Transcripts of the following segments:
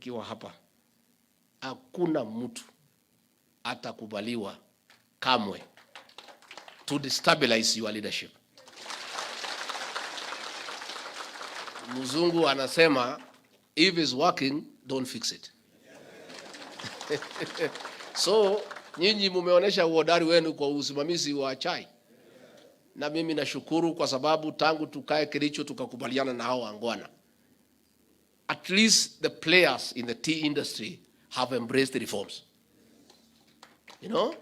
nikiwa hapa, hakuna mtu atakubaliwa kamwe to destabilize your leadership. Mzungu anasema if it's working, don't fix it. So nyinyi mumeonyesha uhodari wenu kwa usimamizi wa chai, na mimi nashukuru kwa sababu tangu tukae Kericho tukakubaliana na hao wangwana. At least the players in the tea industry have embraced the reforms, you know,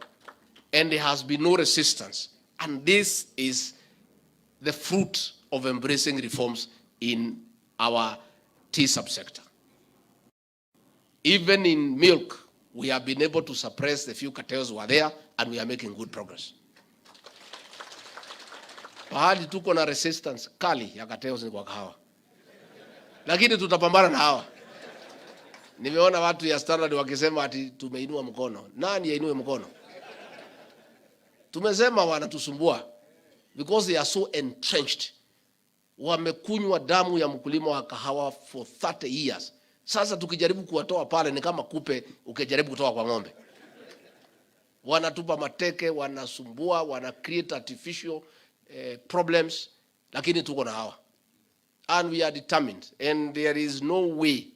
and there has been no resistance, and this is the fruit of embracing reforms in our tea subsector. Even in milk, we have been able to suppress the few cartels who are there, and we are making good progress. Pahali tuko na resistance kali ya cartels ni kwa kahawa, lakini tutapambana na hawa. Nimeona watu ya Standard wakisema ati tumeinua mkono. Nani yainue mkono? Tumesema wanatusumbua because they are so entrenched. Wamekunywa damu ya mkulima wa kahawa for 30 years. Sasa tukijaribu kuwatoa pale ni kama kupe ukijaribu kutoa kwa ng'ombe. Wanatupa mateke, wanasumbua, wana create artificial problems, lakini tuko na hawa. And we are determined, and there is no way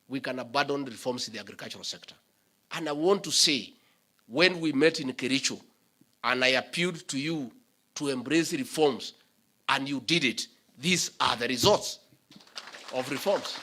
we can abandon reforms in the agricultural sector. And I want to say, when we met in Kericho, and I appealed to you to embrace reforms, and you did it, these are the results of reforms.